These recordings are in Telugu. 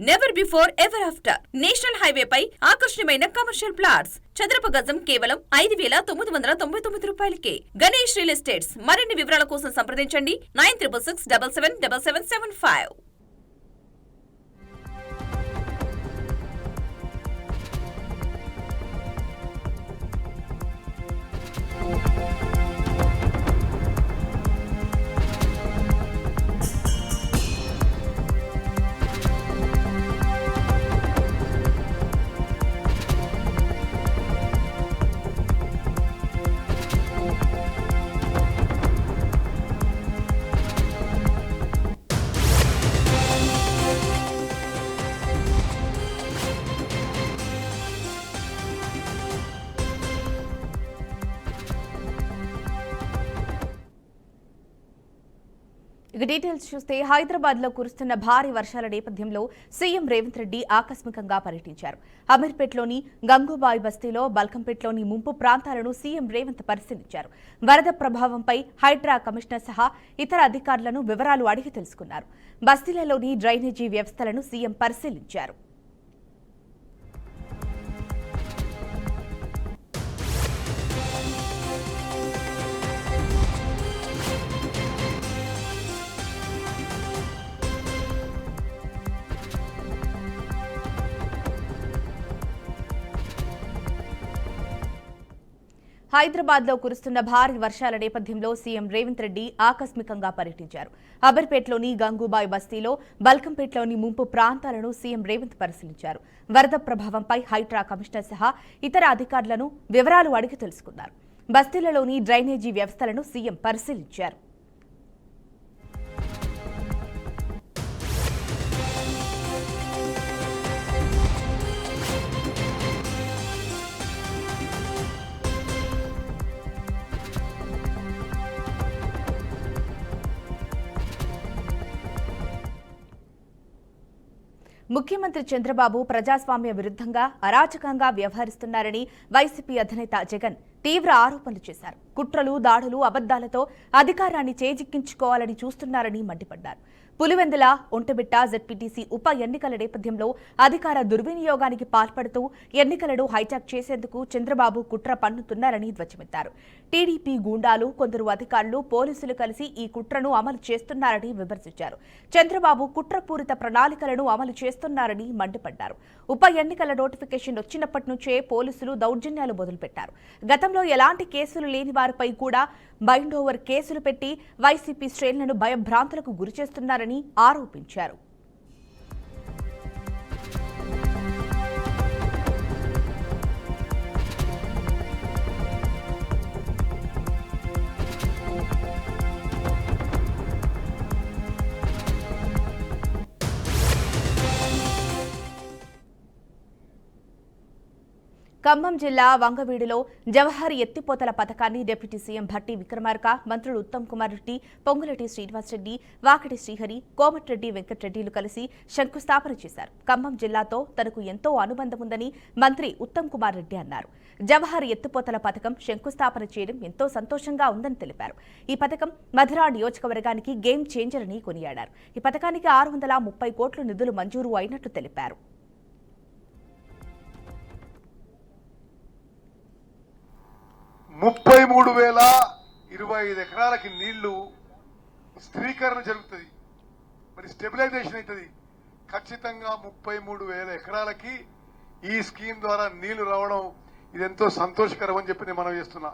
Never before ever after national highway పై ఆకర్షణీయమైన కమర్షియల్ ప్లాట్స్ చదరపు గజం కేవలం 5,999 రూపాయలకే. Ganesh real estates. మరిన్ని వివరాల కోసం సంప్రదించండి 9667777775. ఇక డీటెయిల్స్ చూస్తే హైదరాబాద్ లో కురుస్తున్న భారీ వర్షాల నేపథ్యంలో సీఎం రేవంత్ రెడ్డి ఆకస్మికంగా పర్యటించారు. అమీర్పేట్లోని గంగూబాయి బస్తీలో, బల్కంపేట్లోని ముంపు ప్రాంతాలను సీఎం రేవంత్ పరిశీలించారు. వరద ప్రభావంపై హైడ్రా కమిషనర్ సహా ఇతర అధికారులను వివరాలు అడిగి తెలుసుకున్నారు. బస్తీలలోని డ్రైనేజీ వ్యవస్థలను సీఎం పరిశీలించారు. హైదరాబాద్ లో కురుస్తున్న భారీ వర్షాల నేపథ్యంలో సీఎం రేవంత్ రెడ్డి ఆకస్మికంగా పర్యటించారు. అమీర్పేట్లోని గంగూబాయి బస్తీలో, బల్కంపేట్లోని ముంపు ప్రాంతాలను సీఎం రేవంత్ పరిశీలించారు. వరద ప్రభావంపై హైడ్రా కమిషనర్ సహా ఇతర అధికారులను వివరాలు అడిగి తెలుసుకున్నారు. బస్తీలలోని డ్రైనేజీ వ్యవస్థలను సీఎం పరిశీలించారు. ముఖ్యమంత్రి చంద్రబాబు ప్రజాస్వామ్య విరుద్ధంగా, అరాచకంగా వ్యవహరిస్తున్నారని వైసీపీ అధినేత జగన్ తీవ్ర ఆరోపణలు చేశారు. కుట్రలు, దాడులు, అబద్దాలతో అధికారాన్ని చేజిక్కించుకోవాలని చూస్తున్నారని మండిపడ్డారు. పులివెందుల, ఒంటబిట్ట జెడ్పీటీసీ ఉప ఎన్నికల నేపథ్యంలో అధికార దుర్వినియోగానికి పాల్పడుతూ ఎన్నికలను హైజాక్ చేసేందుకు చంద్రబాబు కుట్ర పన్నుతున్నారని ధ్వజమెత్తారు. టీడీపీ గూండాలు, కొందరు అధికారులు, పోలీసులు కలిసి ఈ కుట్రను అమలు చేస్తున్నారని విమర్శించారు. చంద్రబాబు కుట్రపూరిత ప్రణాళికలను అమలు చేస్తున్నారని మండిపడ్డారు. ఉప ఎన్నికల నోటిఫికేషన్ వచ్చినప్పటి నుంచే పోలీసులు దౌర్జన్యాలు మొదలుపెట్టారు. గతంలో ఎలాంటి కేసులు లేని వారిపై కూడా బైండ్ ఓవర్ కేసులు పెట్టి వైసీపీ శ్రేణులను భయభ్రాంతులకు గురిచేస్తున్నారని ఆరోపించారు. ఖమ్మం జిల్లా వంగవీడులో జవహర్ ఎత్తిపోతల పథకాన్ని డిప్యూటీ సీఎం భట్టి విక్రమార్క, మంత్రులు ఉత్తమ్ కుమార్ రెడ్డి, పొంగులేటి శ్రీనివాసరెడ్డి, వాకటి శ్రీహరి, కోమటిరెడ్డి వెంకటరెడ్డిలు కలిసి శంకుస్థాపన చేశారు. ఖమ్మం జిల్లాతో తనకు ఎంతో అనుబంధం ఉందని మంత్రి ఉత్తమ్ కుమార్ రెడ్డి అన్నారు. జవహర్ ఎత్తిపోతల పథకం శంకుస్థాపన చేయడం ఎంతో సంతోషంగా ఉందని తెలిపారు. ఈ పథకం మధిరా నియోజకవర్గానికి గేమ్ చేంజర్ అని కొనియాడారు. ఈ పథకానికి 630 కోట్ల నిధులు మంజూరు అయినట్లు తెలిపారు. 33,025 ఎకరాలకి నీళ్లు స్థిరీకరణ జరుగుతుంది. మరి స్టెబిలైజేషన్ అవుతుంది. ఖచ్చితంగా 33,000 ఎకరాలకి ఈ స్కీమ్ ద్వారా నీళ్లు రావడం ఇదెంతో సంతోషకరం అని చెప్పి నేను మనవి చేస్తున్నా.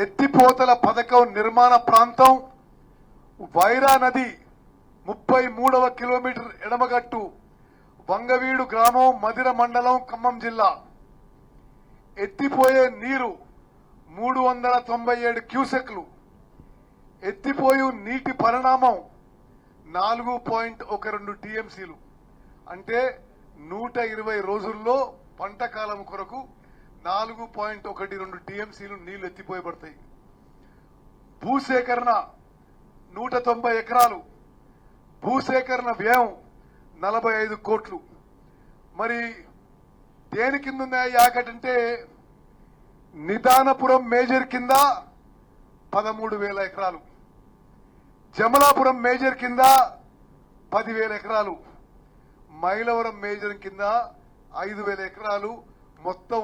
ఎత్తిపోతల పథకం నిర్మాణ ప్రాంతం వైరా నది 33వ కిలోమీటర్ ఎడమగట్టు, వంగవీడు గ్రామం, మధిర మండలం, ఖమ్మం జిల్లా. ఎత్తిపోయే నీరు 397 క్యూసెక్లు. ఎత్తిపోయు నీటి పరిణామం 4.12 టీఎంసీలు. అంటే 120 రోజుల్లో పంట కాలం కొరకు 4.12 టీఎంసీలు నీళ్లు ఎత్తిపోయబడతాయి. భూసేకరణ 190 ఎకరాలు. భూసేకరణ వ్యయం 45 కోట్లు. మరి దేని కింద ఉన్నాయి యాకటంటే నిదానపురం మేజర్ కింద 13,000 ఎకరాలు, జమలాపురం మేజర్ కింద 10,000 ఎకరాలు, మైలవరం మేజర్ కింద 5,000 ఎకరాలు మొత్తం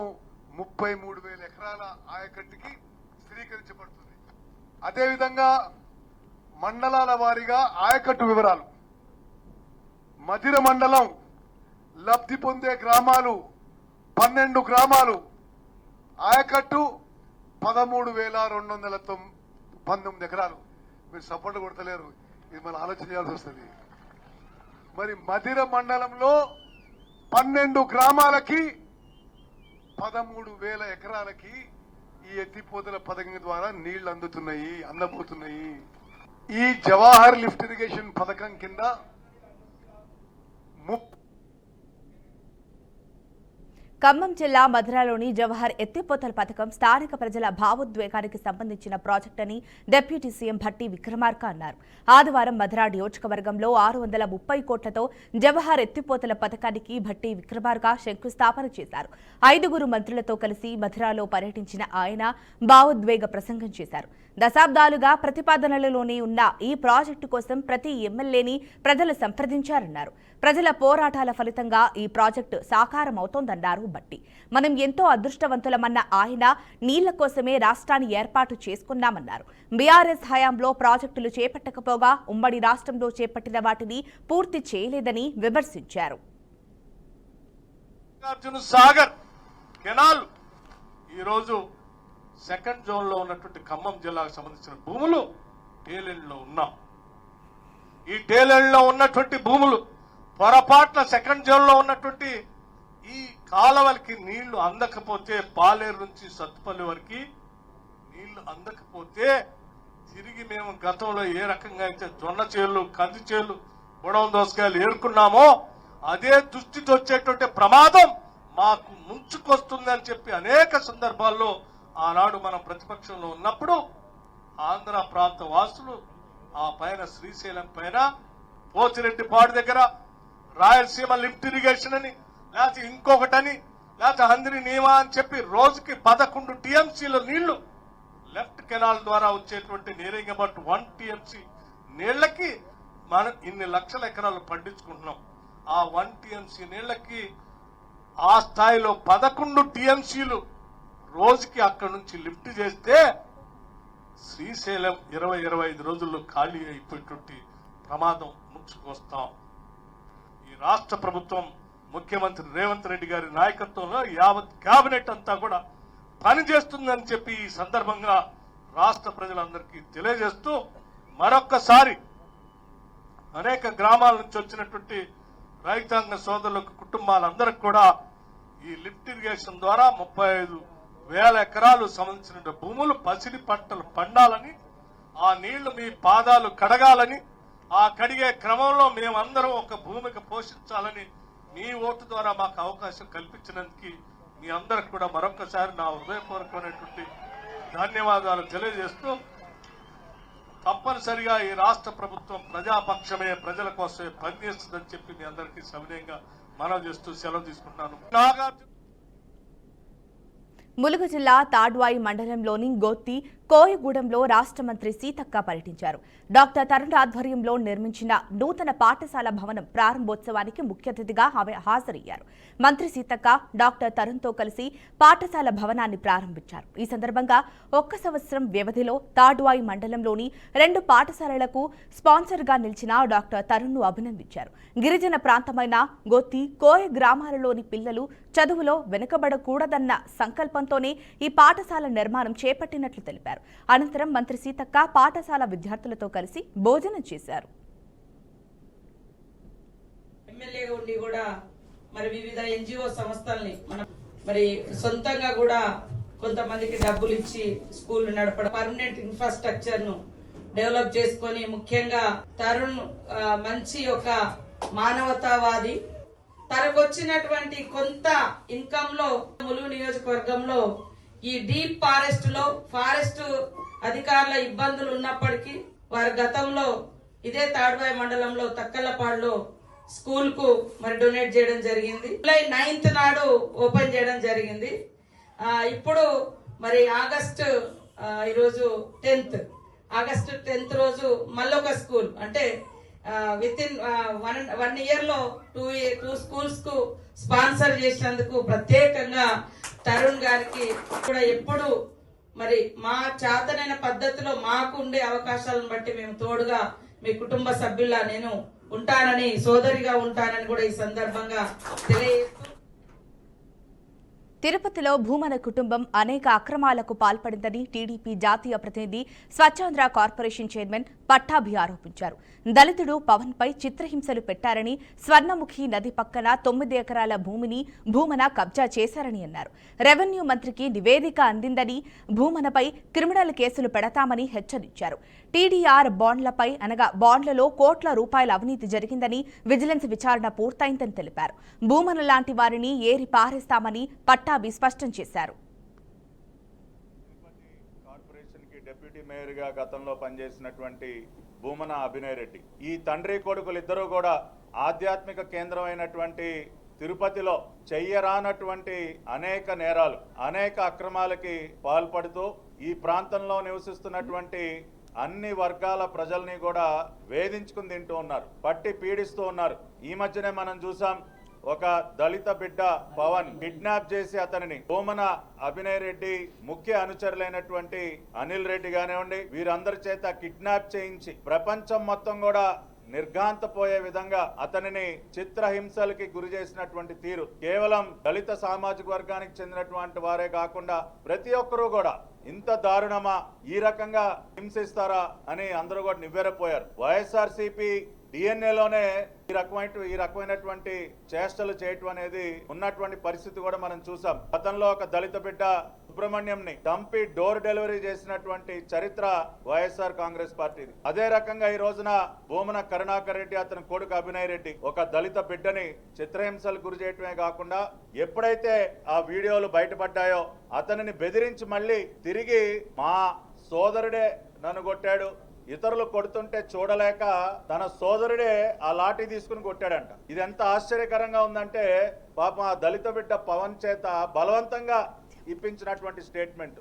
33,000 ఎకరాల ఆయకట్టుకి స్థిరీకరించబడుతుంది. అదేవిధంగా మండలాల వారీగా ఆయకట్టు వివరాలు. మధిర మండలం లబ్ధి పొందే గ్రామాలు 12 గ్రామాలు, ఆయకట్టు 13,219 ఎకరాలు. మీరు సపోర్ట్ కొడతలేరు, ఇది మనం ఆలోచన చేయాల్సి వస్తుంది. మరి మధిర మండలంలో 12 గ్రామాలకి 13,000 ఎకరాలకి ఈ ఎత్తిపోతల పథకం ద్వారా నీళ్లు అందబోతున్నాయి. ఈ జవహర్ లిఫ్ట్ ఇరిగేషన్ పథకం కింద ఖమ్మం జిల్లా మధురలోని జవహర్ ఎత్తిపోతల పథకం స్థానిక ప్రజల భావోద్వేగానికి సంబంధించిన ప్రాజెక్ట్ అని డిప్యూటీ సీఎం భట్టి విక్రమార్క అన్నారు. ఆదివారం మధుర నియోజకవర్గంలో 630 కోట్లతో జవహర్ ఎత్తిపోతల పథకానికి భట్టి విక్రమార్క శంకుస్థాపన చేశారు. 5 మంత్రులతో కలిసి మధురలో పర్యటించిన ఆయన భావోద్వేగ ప్రసంగం చేశారు. దశాబ్దాలుగా ప్రతిపాదనలలోనే ఉన్న ఈ ప్రాజెక్టు కోసం ప్రతి ఎమ్మెల్యేని ప్రజలు సంప్రదించారన్నారు. ప్రజల పోరాటాల ఫలితంగా ఈ ప్రాజెక్టు సాకారమవుతోందన్నారు భట్టి. మనం ఎంతో అదృష్టవంతులమన్న ఆయన నీళ్ల కోసమే రాష్ట్రాన్ని ఏర్పాటు చేసుకున్నామన్నారు. బీఆర్ఎస్ హయాంలో ప్రాజెక్టులు చేపట్టకపోగా ఉమ్మడి రాష్ట్రంలో చేపట్టిన వాటిని పూర్తి చేయలేదని విమర్శించారు. సాగర్ కెనాల్ ఈరోజు సెకండ్ జోన్ లో ఉన్నటువంటి ఖమ్మం జిల్లాకు సంబంధించిన భూములు టేలెండ్ లో ఉన్నాం. ఈ టేలెండ్ లో ఉన్నటువంటి భూములు పొరపాట్ల సెకండ్ జోన్ లో ఉన్నటువంటి ఈ కాలవలకి నీళ్లు అందకపోతే, పాలేరు నుంచి సత్తుపల్లి వరకు నీళ్లు అందకపోతే తిరిగి మేము గతంలో ఏ రకంగా అయితే జొన్న చేలు, కంది చేలు, గుడవం దోసకాయలు ఏరుకున్నామో అదే దుస్థితి వచ్చేటువంటి ప్రమాదం మాకు ముంచుకొస్తుందని చెప్పి అనేక సందర్భాల్లో ఆనాడు మనం ప్రతిపక్షంలో ఉన్నప్పుడు ఆంధ్ర ప్రాంత వాసులు ఆ పైన శ్రీశైలం పైన పోచిరెడ్డిపాడు దగ్గర రాయలసీమ లిఫ్ట్ ఇరిగేషన్ అని, లేకపోతే ఇంకొకటని, లేకపోతే హంద్రి నీవా అని చెప్పి రోజుకి 11 టీఎంసీల నీళ్లు లెఫ్ట్ కెనాల్ ద్వారా వచ్చేటువంటి నీరింగ్ అబౌట్ 1 టీఎంసీ నీళ్లకి మనం ఇన్ని లక్షల ఎకరాలు పండించుకుంటున్నాం. ఆ 1 టీఎంసీ నీళ్లకి ఆ స్థాయిలో 11 టీఎంసీలు రోజుకి అక్కడి నుంచి లిఫ్ట్ చేస్తే శ్రీశైలం 20-25 రోజుల్లో ఖాళీ అయిపోయేటువంటి ప్రమాదం ముంచుకొస్తాం. ఈ రాష్ట్ర ప్రభుత్వం ముఖ్యమంత్రి రేవంత్ రెడ్డి గారి నాయకత్వంలో యావత్ కేబినెట్ అంతా కూడా పనిచేస్తుందని చెప్పి ఈ సందర్భంగా రాష్ట్ర ప్రజలందరికీ తెలియజేస్తూ మరొక్కసారి అనేక గ్రామాల నుంచి వచ్చినటువంటి రైతాంగ సోదరులకు, కుటుంబాలందరికీ కూడా ఈ లిఫ్ట్ ఇరిగేషన్ ద్వారా 35,000 ఎకరాలు సంబంధించిన భూములు పసిడి పంటలు పండాలని, ఆ నీళ్లు మీ పాదాలు కడగాలని, ఆ కడిగే క్రమంలో మేమందరం ఒక భూమికి పోషించాలని మీ ఓటు ద్వారా మాకు అవకాశం కల్పించినందుకు మీ అందరికి కూడా మరొకసారి నా హృదయపూర్వకమైనటువంటి ధన్యవాదాలు తెలియజేస్తూ, తప్పనిసరిగా ఈ రాష్ట్ర ప్రభుత్వం ప్రజాపక్షమే, ప్రజల కోసమే పనిచేస్తుందని చెప్పి మీ అందరికీ సవినయంగా మనవి చేస్తూ సెలవు తీసుకుంటున్నాను. నాగార్జున ములుగు జిల్లా తాడ్వాయి మండలంలోని గోత్తి కోయగూడెంలో రాష్ట్ర మంత్రి సీతక్క పర్యటించారు. డాక్టర్ తరుణ్ ఆధ్వర్యంలో నిర్మించిన నూతన పాఠశాల భవనం ప్రారంభోత్సవానికి ముఖ్య అతిథిగా ఆమె హాజరయ్యారు. మంత్రి సీతక్క డాక్టర్ తరుణ్తో కలిసి పాఠశాల భవనాన్ని ప్రారంభించారు. ఈ సందర్భంగా 1 సంవత్సరం వ్యవధిలో తాడ్వాయి మండలంలోని 2 పాఠశాలలకు స్పాన్సర్గా నిలిచిన డాక్టర్ తరుణ్ను అభినందించారు. గిరిజన ప్రాంతమైన గోత్తి కోయ గ్రామాలలోని పిల్లలు చదువులో వెనుకబడకూడదన్న సంకల్పంతోనే ఈ పాఠశాల నిర్మాణం చేపట్టినట్లు తెలిపారు. అనంతరం మంత్రి సీతక్క పాఠశాల విద్యార్థులతో కలిసి భోజనం చేశారు. ఎమ్మెల్యేగా ఉండి కూడా మరి వివిధ ఎన్జిఓ సంస్థల్ని మనం మరి సొంతంగా కూడా కొంతమందికి డబ్బులు ఇచ్చి స్కూల్ నడపడం, పర్మనెంట్ ఇన్ఫ్రాస్ట్రక్చర్ ను డెవలప్ చేసుకొని, ముఖ్యంగా తరుణ్ మంచి ఒక మానవతావాది. తనకు వచ్చినటువంటి కొంత ఇన్కమ్ లో ములుగు నియోజకవర్గంలో ఈ డీప్ ఫారెస్ట్ లో ఫారెస్ట్ అధికారుల ఇబ్బందులు ఉన్నప్పటికీ వారి గతంలో ఇదే తాడ్వాయి మండలంలో తక్కలపాడులో స్కూల్ కు మరి డొనేట్ చేయడం జరిగింది. జూలై 9th నాడు ఓపెన్ చేయడం జరిగింది. ఇప్పుడు మరి ఈరోజు 10th ఆగస్టు 10th రోజు మళ్ళొక స్కూల్, అంటే విత్ ఇన్ 1 ఇయర్ లో 2 స్కూల్స్ కు స్పాన్సర్ చేసినందుకు ప్రత్యేకంగా తరుణ్ గారికి కూడా ఎప్పుడు మరి మా చేతనైన పద్ధతిలో మాకు ఉండే అవకాశాలను బట్టి మేము తోడుగా మీ కుటుంబ సభ్యుల్లా నేను ఉంటానని, సోదరిగా ఉంటానని కూడా ఈ సందర్భంగా తెలియజేస్తూ తిరుపతిలో భూమన కుటుంబం అనేక అక్రమాలకు పాల్పడిందని టీడీపీ జాతీయ ప్రతినిధి స్వచ్ఛాంధ్ర కార్పొరేషన్ చైర్మన్ పట్టాభి ఆరోపించారు. దళితుడు పవన్పై చిత్రహింసలు పెట్టారని, స్వర్ణముఖి నది పక్కన 9 ఎకరాల భూమిని భూమన కబ్జా చేశారని అన్నారు. రెవెన్యూ మంత్రికి నివేదిక అందిందని, భూమనపై క్రిమినల్ కేసులు పెడతామని హెచ్చరించారు. టీడీఆర్ బాండ్లపై అనగా బాండ్లలో కోట్ల రూపాయల అవినీతి జరిగిందని, విజిలెన్స్ విచారణ పూర్తయిందని తెలిపారు. భూమన లాంటి వారిని ఏరి పారేస్తామని పట్టాభి స్పష్టం చేశారు. కార్పొరేషన్ కి డిప్యూటీ మేయర్ గా గతంలో పనిచేసినటువంటి భూమన అభినయ్ రెడ్డి, ఈ తండ్రి కొడుకులిద్దరూ కూడా ఆధ్యాత్మిక కేంద్రం అయినటువంటి తిరుపతిలో చెయ్యరానటువంటి అనేక నేరాలు, అనేక అక్రమాలకి పాల్పడుతూ ఈ ప్రాంతంలో నివసిస్తున్నటువంటి అన్ని వర్గాల ప్రజల్ని కూడా వేధించుకుని తింటూ ఉన్నారు, పట్టి పీడిస్తూ ఉన్నారు. ఈ మధ్యనే మనం చూసాం, ఒక దళిత బిడ్డ పవన్ కిడ్నాప్ చేసి అతనిని భూమన అభినయ్ రెడ్డి ముఖ్య అనుచరులైనటువంటి అనిల్ రెడ్డి కానివ్వండి, వీరందరి చేత కిడ్నాప్ చేయించి ప్రపంచం మొత్తం కూడా నిర్ఘాంతపోయే విధంగా అతనిని చిత్రహింసలకి గురి చేసినటువంటి తీరు కేవలం దళిత సామాజిక వర్గానికి చెందినటువంటి వారే కాకుండా ప్రతి ఒక్కరూ కూడా ఇంత దారుణమా, ఈ రకంగా హింసిస్తారా అని అందరూ కూడా నివ్వెరపోయారు. వైఎస్ఆర్సీపీ డిఎన్ఏలోనే ఈ రకమైనటువంటి చేష్టలు చేయటం అనేది ఉన్నటువంటి పరిస్థితి కూడా మనం చూసాం. గతంలో ఒక దళిత బిడ్డ సుబ్రహ్మణ్యంని చంపి డోర్ డెలివరీ చేసినటువంటి చరిత్ర వైఎస్ఆర్ కాంగ్రెస్ పార్టీది. అదే రకంగా ఈ రోజున భూమన కరుణాకర్ రెడ్డి, అతని కొడుకు అభినయ్ రెడ్డి ఒక దళిత బిడ్డని చిత్రహింసలు గురి చేయటమే కాకుండా ఎప్పుడైతే ఆ వీడియోలు బయటపడ్డాయో అతనిని బెదిరించి మళ్ళీ తిరిగి మా సోదరుడే నన్ను కొట్టాడు, ఇతరులు కొడుతుంటే చూడలేక తన సోదరుడే ఆ లాఠీ తీసుకుని కొట్టాడంట. ఇది ఎంత ఆశ్చర్యకరంగా ఉందంటే పాపం ఆ దళిత బిడ్డ పవన్ చేత బలవంతంగా ఇప్పించినటువంటి స్టేట్మెంట్.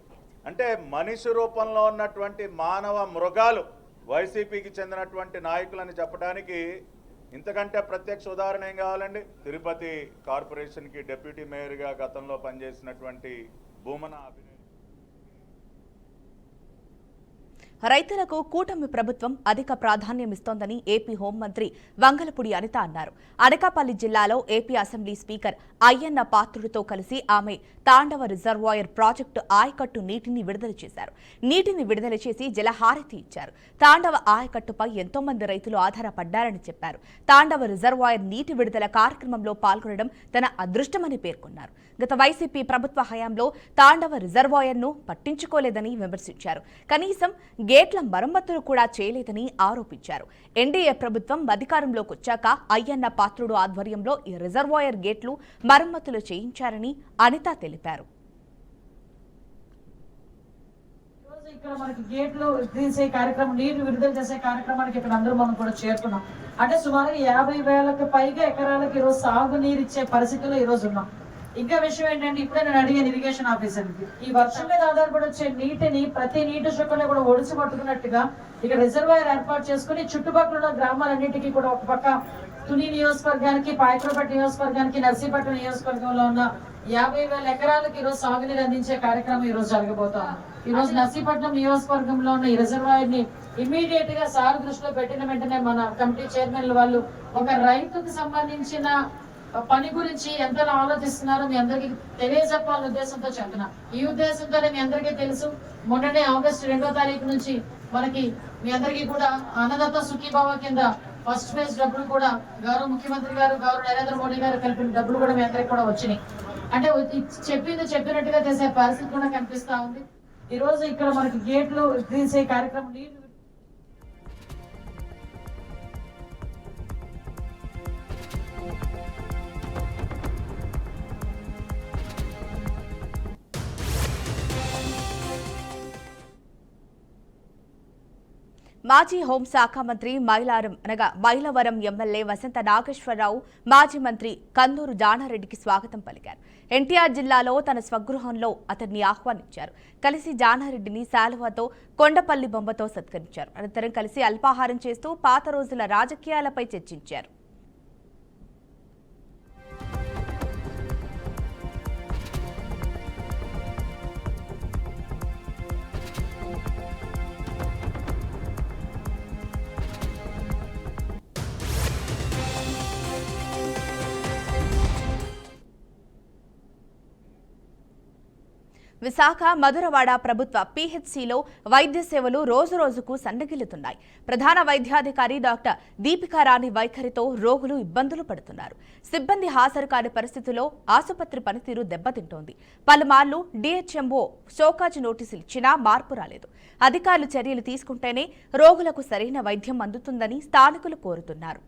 అంటే మనిషి రూపంలో ఉన్నటువంటి మానవ మృగాలు వైసీపీకి చెందినటువంటి నాయకులని చెప్పడానికి ఇంతకంటే ప్రత్యక్ష ఉదాహరణ ఏం కావాలండి? తిరుపతి కార్పొరేషన్కి డిప్యూటీ మేయర్గా గతంలో పనిచేసినటువంటి భూమన అభినయ్. రైతులకు కూటమి ప్రభుత్వం అధిక ప్రాధాన్యమిస్తోందని ఏపీ హోంమంత్రి వంగలపూడి అనిత అన్నారు. అనకాపల్లి జిల్లాలో ఏపీ అసెంబ్లీ స్పీకర్ అయ్యన్న పాత్రుడితో కలిసి ఆమె తాండవ రిజర్వాయర్ ప్రాజెక్టు ఆయకట్టు నీటిని విడుదల చేశారు. నీటిని విడుదల చేసి జలహారతి ఇచ్చారు. తాండవ ఆయకట్టుపై ఎంతో మంది రైతులు ఆధారపడ్డారని చెప్పారు. తాండవ రిజర్వాయర్ నీటి విడుదల కార్యక్రమంలో పాల్గొనడం తన అదృష్టమని పేర్కొన్నారు. గత వైసీపీ ప్రభుత్వ హయాంలో తాండవ రిజర్వాయర్ను పట్టించుకోలేదని విమర్శించారు. కనీసం గేట్ల మరమ్మతులు కూడా చేయలేదని ఆరోపించారు. ఎన్డీఏ ప్రభుత్వం అధికారంలోకి వచ్చాక అయ్యన్న పాత్రుడు ఆధ్వర్యంలో ఈ రిజర్వాయర్ గేట్లు మరమ్మతులు చేయించారని అనిత తెలిపారు. ఇక్కడ మనకి గేట్లు తీసే కార్యక్రమం, నీళ్లు విడుదల చేసే కార్యక్రమానికి ఇక్కడ అందరూ మనం కూడా చేరుకున్నాం. అంటే సుమారు 50,000కి పైగా ఎకరాలకు ఈరోజు సాగునీరు ఇచ్చే పరిస్థితుల్లో ఈ రోజు ఉన్నాం. ఇంకా విషయం ఏంటంటే, ఇప్పుడే నేను అడిగాను ఇరిగేషన్ ఆఫీసర్కి, ఈ వర్షం మీద ఆధారపడి వచ్చే నీటిని ప్రతి నీటి చుక్కలో కూడా ఒడిసి పట్టుకున్నట్టుగా ఇక్కడ రిజర్వాయర్ ఏర్పాటు చేసుకుని చుట్టుపక్కల ఉన్న గ్రామాలన్నిటికీ కూడా ఒక పక్క తుని నియోజకవర్గానికి, పాయకరపేట నియోజకవర్గానికి, నర్సీపట్నం నియోజకవర్గంలో ఉన్న 50,000 ఎకరాలకు ఈరోజు సాగునీరు అందించే కార్యక్రమం ఈ రోజు జరగబోతాం. ఈ రోజు నర్సీపట్నం నియోజకవర్గంలో ఉన్న ఈ రిజర్వాయర్ ని ఇమ్మీడియట్ గా సార్ దృష్టిలో పెట్టిన వెంటనే మన కమిటీ చైర్మన్ల వాళ్ళు ఒక రైతుకు సంబంధించిన పని గురించి ఎంతలా ఆలోచిస్తున్నారో మీ అందరికీ తెలియజెప్పాలనే ఉద్దేశంతో చెప్తున్నా. ఈ ఉద్దేశంతోనే మీ అందరికీ తెలుసు, మొన్ననే ఆగస్టు 2వ తారీఖు నుంచి మనకి మీ అందరికీ కూడా అన్నదాత సుఖీభావ కింద ఫస్ట్ ఫేజ్ డబ్బులు కూడా గౌరవ ముఖ్యమంత్రి గారు, గౌరవ నరేంద్ర మోడీ గారు కలిపిన డబ్బులు కూడా మీ అందరికి కూడా వచ్చినాయి. అంటే చెప్పినట్టుగా చేసే పరిస్థితి కూడా కనిపిస్తా ఉంది. ఈ రోజు ఇక్కడ మనకి గేట్లు తీసే కార్యక్రమం, నీళ్లు మాజీ హోంశాఖ మంత్రి మైలవరం ఎమ్మెల్యే వసంత నాగేశ్వరరావు మాజీ మంత్రి కందూరు జానారెడ్డికి స్వాగతం పలికారు. ఎన్టీఆర్ జిల్లాలో తన స్వగృహంలో అతన్ని ఆహ్వానించారు. కలిసి జానారెడ్డిని శాలువాతో కొండపల్లి బొమ్మతో సత్కరించారు. అనంతరం కలిసి అల్పాహారం చేస్తూ పాత రోజుల రాజకీయాలపై చర్చించారు. విశాఖ మధురవాడ ప్రభుత్వ పీహెచ్సీలో వైద్య సేవలు రోజురోజుకు సన్నగిల్లుతున్నాయి. ప్రధాన వైద్యాధికారి డాక్టర్ దీపికారాణి వైఖరితో రోగులు ఇబ్బందులు పడుతున్నారు. సిబ్బంది హాజరు కాని పరిస్థితుల్లో ఆసుపత్రి పనితీరు దెబ్బతింటోంది. పలుమార్లు డిహెచ్ఎంఓ షోకాజ్ నోటీసులు ఇచ్చినా మార్పు రాలేదు. అధికారులు చర్యలు తీసుకుంటేనే రోగులకు సరైన వైద్యం అందుతుందని స్థానికులు కోరుతున్నారు.